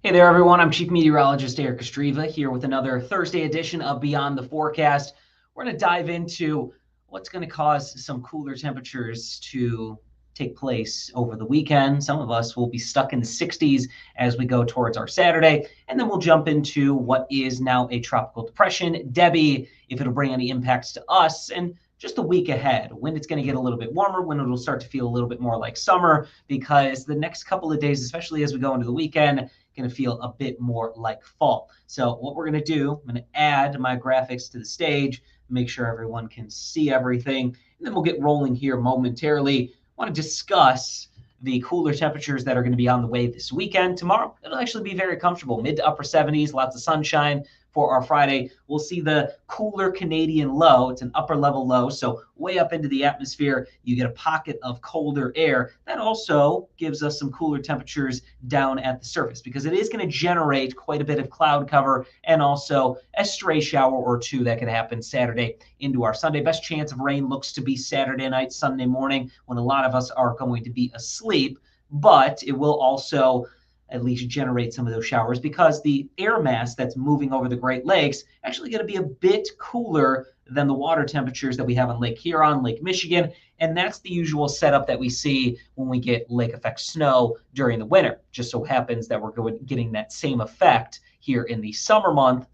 Hey there, everyone. I'm Chief Meteorologist Erik Kostrzewa here with another Thursday edition of Beyond the Forecast. We're going to dive into what's going to cause some cooler temperatures to take place over the weekend. Some of us will be stuck in the 60s as we go towards our Saturday. And then we'll jump into what is now a tropical depression, Debby, if it'll bring any impacts to us, and just the week ahead, when it's going to get a little bit warmer, when it'll start to feel a little bit more like summer, because the next couple of days, especially as we go into the weekend, going to feel a bit more like fall. So what we're going to do, I'm going to add my graphics to the stage, make sure everyone can see everything, and then we'll get rolling here momentarily. I want to discuss the cooler temperatures that are going to be on the way this weekend. Tomorrow, it'll actually be very comfortable, mid to upper 70s, lots of sunshine. For our Friday, we'll see the cooler Canadian low. It's an upper level low, so way up into the atmosphere, you get a pocket of colder air. That also gives us some cooler temperatures down at the surface because it is going to generate quite a bit of cloud cover and also a stray shower or two that could happen Saturday into our Sunday. Best chance of rain looks to be Saturday night, Sunday morning, when a lot of us are going to be asleep, but it will also at least generate some of those showers because the air mass that's moving over the Great Lakes actually going to be a bit cooler than the water temperatures that we have on Lake Huron, Lake Michigan, and that's the usual setup that we see when we get lake effect snow during the winter. Just so happens that we're getting that same effect here in the summer month,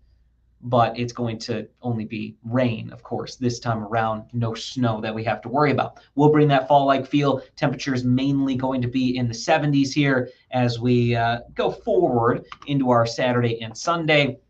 but it's going to only be rain, of course, this time around. No snow that we have to worry about. We'll bring that fall-like feel. Temperatures mainly going to be in the 70s here as we go forward into our Saturday and Sunday.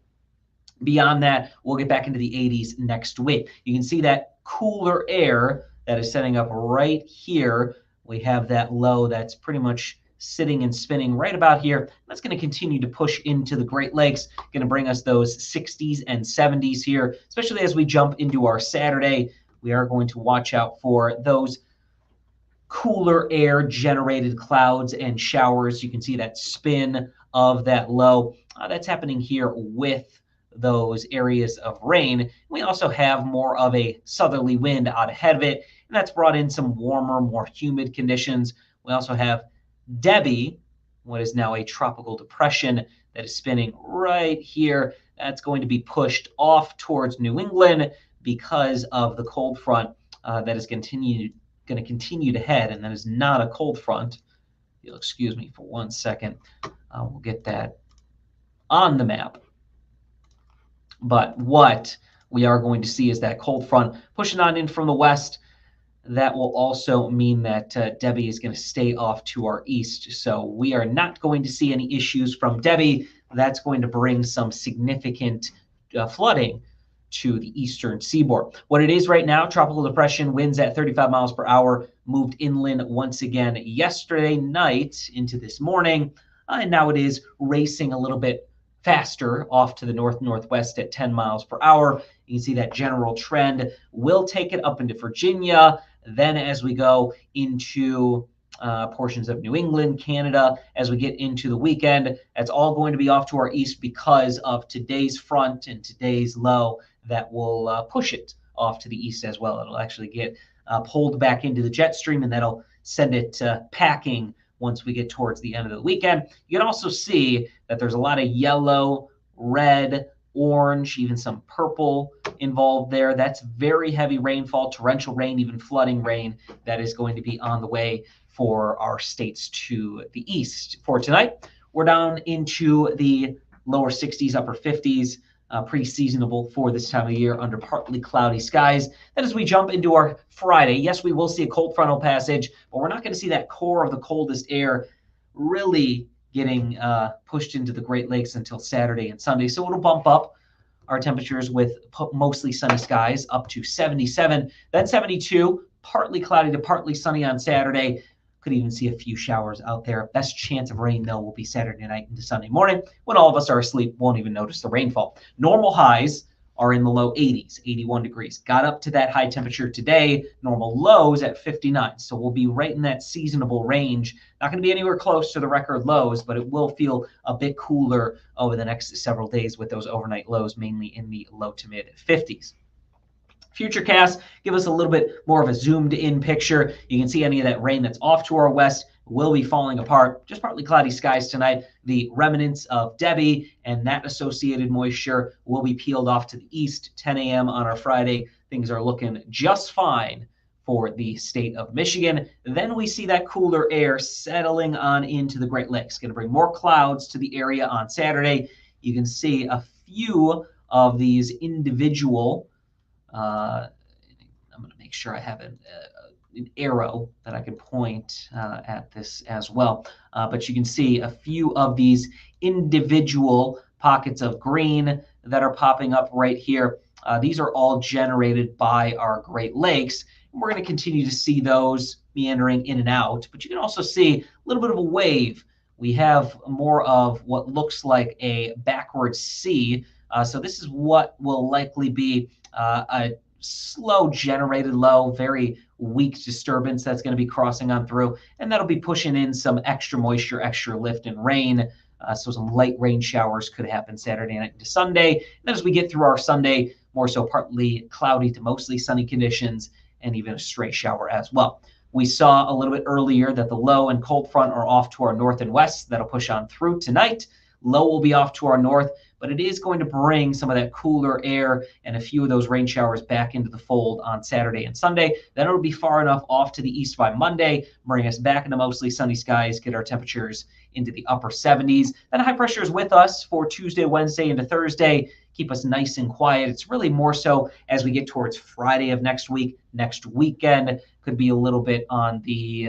Beyond that, we'll get back into the 80s next week. You can see that cooler air that is setting up right here. We have that low that's pretty much sitting and spinning right about here. That's going to continue to push into the Great Lakes, going to bring us those 60s and 70s here, especially as we jump into our Saturday. We are going to watch out for those cooler air generated clouds and showers. You can see that spin of that low. That's happening here with those areas of rain. We also have more of a southerly wind out ahead of it, and that's brought in some warmer, more humid conditions. We also have Debby, what is now a tropical depression that is spinning right here. That's going to be pushed off towards New England because of the cold front that is going to continue to head, and that is not a cold front. You'll excuse me for 1 second. We'll get that on the map. But what we are going to see is that cold front pushing on in from the west. That will also mean that Debby is going to stay off to our east. So we are not going to see any issues from Debby. That's going to bring some significant flooding to the eastern seaboard. What it is right now, tropical depression, winds at 35 miles per hour, moved inland once again yesterday night into this morning. And now it is racing a little bit faster off to the north-northwest at 10 miles per hour. You can see that general trend will take it up into Virginia. Then as we go into portions of New England, Canada, as we get into the weekend, that's all going to be off to our east because of today's front and today's low that will push it off to the east as well. It'll actually get pulled back into the jet stream, and that'll send it packing once we get towards the end of the weekend. You can also see that there's a lot of yellow, red, orange, even some purple involved there. That's very heavy rainfall, torrential rain, even flooding rain that is going to be on the way for our states to the east. For tonight, we're down into the lower 60s, upper 50s, pretty seasonable for this time of year under partly cloudy skies. Then as we jump into our Friday, yes, we will see a cold frontal passage, but we're not going to see that core of the coldest air really getting pushed into the Great Lakes until Saturday and Sunday. So it'll bump up our temperatures with mostly sunny skies up to 77, then 72, partly cloudy to partly sunny on Saturday. Could even see a few showers out there. Best chance of rain, though, will be Saturday night into Sunday morning when all of us are asleep, won't even notice the rainfall. Normal highs are in the low 80s, 81 degrees. Got up to that high temperature today. Normal lows at 59. So we'll be right in that seasonable range. Not going to be anywhere close to the record lows, but it will feel a bit cooler over the next several days with those overnight lows, mainly in the low to mid 50s. Futurecasts give us a little bit more of a zoomed in picture. You can see any of that rain that's off to our west will be falling apart. Just partly cloudy skies tonight. The remnants of Debby and that associated moisture will be peeled off to the east. 10 a.m. on our Friday. Things are looking just fine for the state of Michigan. Then we see that cooler air settling on into the Great Lakes. Going to bring more clouds to the area on Saturday. You can see a few of these individual, I'm going to make sure I have an arrow that I can point at this as well. But you can see a few of these individual pockets of green that are popping up right here. These are all generated by our Great Lakes. And we're going to continue to see those meandering in and out. But you can also see a little bit of a wave. We have more of what looks like a backward C. So this is what will likely be a slow generated low, very weak disturbance that's going to be crossing on through, and that'll be pushing in some extra moisture, extra lift and rain. So some light rain showers could happen Saturday night into Sunday. And then as we get through our Sunday, more so partly cloudy to mostly sunny conditions and even a stray shower as well. We saw a little bit earlier that the low and cold front are off to our north and west. That'll push on through tonight. Low will be off to our north, but it is going to bring some of that cooler air and a few of those rain showers back into the fold on Saturday and Sunday. Then it'll be far enough off to the east by Monday, bring us back into mostly sunny skies, get our temperatures into the upper 70s. Then high pressure is with us for Tuesday, Wednesday, into Thursday. Keep us nice and quiet. It's really more so as we get towards Friday of next week. Next weekend could be a little bit on the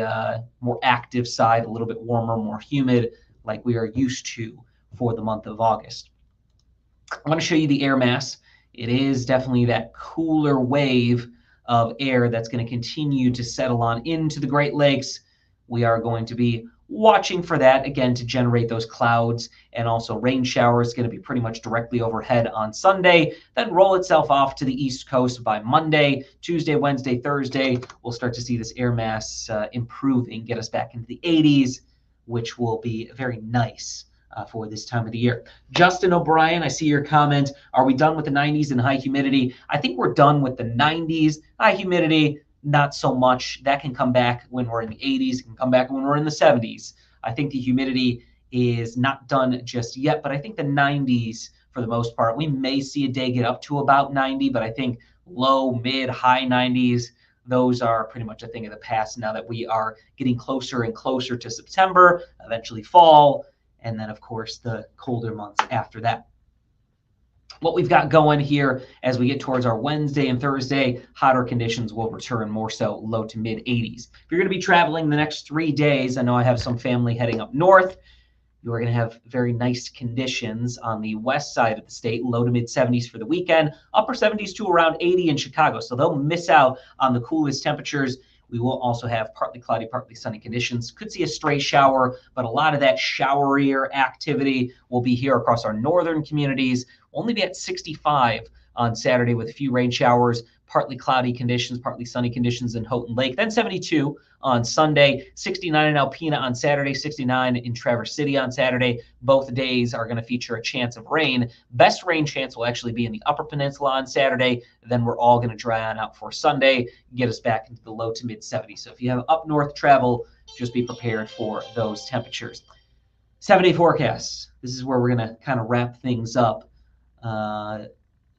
more active side, a little bit warmer, more humid, like we are used to for the month of August. I want to show you the air mass. It is definitely that cooler wave of air that's going to continue to settle on into the Great Lakes. We are going to be watching for that, again, to generate those clouds, and also rain showers going to be pretty much directly overhead on Sunday, then roll itself off to the East Coast by Monday. Tuesday, Wednesday, Thursday, we'll start to see this air mass improving, get us back into the 80s, which will be very nice for this time of the year. Justin O'Brien, I see your comment. Are we done with the 90s and high humidity? I think we're done with the 90s. High humidity, not so much. That can come back when we're in the 80s. It can come back when we're in the 70s. I think the humidity is not done just yet, but I think the 90s, for the most part, we may see a day get up to about 90, but I think low, mid, high 90s, those are pretty much a thing of the past now that we are getting closer and closer to September, eventually fall, and then, of course, the colder months after that. What we've got going here as we get towards our Wednesday and Thursday, hotter conditions will return, more so low to mid 80s. If you're going to be traveling the next 3 days, I know I have some family heading up north. You're going to have very nice conditions on the west side of the state, low to mid 70s for the weekend, upper 70s to around 80 in Chicago. So they'll miss out on the coolest temperatures. We will also have partly cloudy, partly sunny conditions. Could see a stray shower, but a lot of that showerier activity will be here across our northern communities. We'll only be at 65 on Saturday with a few rain showers, partly cloudy conditions, partly sunny conditions in Houghton Lake. Then 72 on Sunday, 69 in Alpena on Saturday, 69 in Traverse City on Saturday. Both days are going to feature a chance of rain. Best rain chance will actually be in the Upper Peninsula on Saturday. Then we're all going to dry on out for Sunday, get us back into the low to mid 70s. So if you have up north travel, just be prepared for those temperatures. 7-day forecasts. This is where we're going to kind of wrap things up.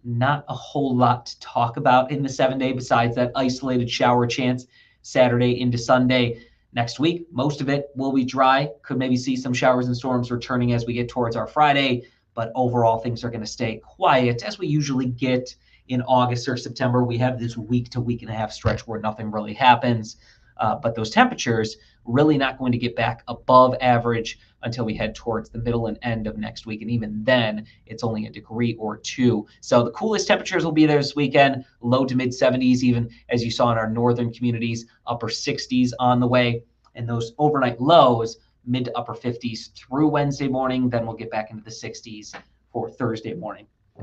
Not a whole lot to talk about in the 7-day besides that isolated shower chance Saturday into Sunday. Next week, most of it will be dry. Could maybe see some showers and storms returning as we get towards our Friday, but overall things are going to stay quiet as we usually get in August or September. We have this week to week and a half stretch where nothing really happens, but those temperatures really not going to get back above average until we head towards the middle and end of next week. And even then, it's only a degree or two. So the coolest temperatures will be there this weekend, low to mid 70s, even as you saw in our northern communities, upper 60s on the way. And those overnight lows, mid to upper 50s through Wednesday morning. Then we'll get back into the 60s for Thursday morning. I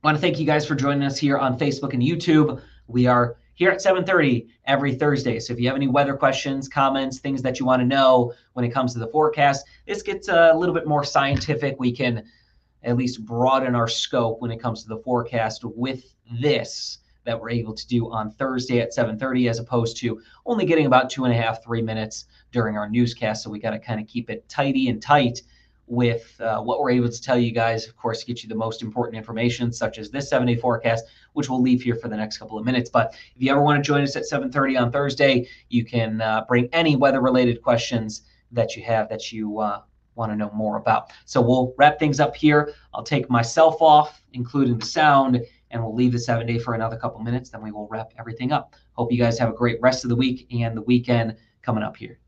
want to thank you guys for joining us here on Facebook and YouTube. We are here at 7:30 every Thursday. So if you have any weather questions, comments, things that you want to know when it comes to the forecast, this gets a little bit more scientific. We can at least broaden our scope when it comes to the forecast with this that we're able to do on Thursday at 7:30, as opposed to only getting about 2.5, 3 minutes during our newscast. So we got to kind of keep it tidy and tight with what we're able to tell you guys, of course, to get you the most important information, such as this 7-day forecast, which we'll leave here for the next couple of minutes. But if you ever want to join us at 7:30 on Thursday, you can bring any weather-related questions that you have that you want to know more about. So we'll wrap things up here. I'll take myself off, including the sound, and we'll leave the 7-day for another couple minutes. Then we will wrap everything up. Hope you guys have a great rest of the week and the weekend coming up here.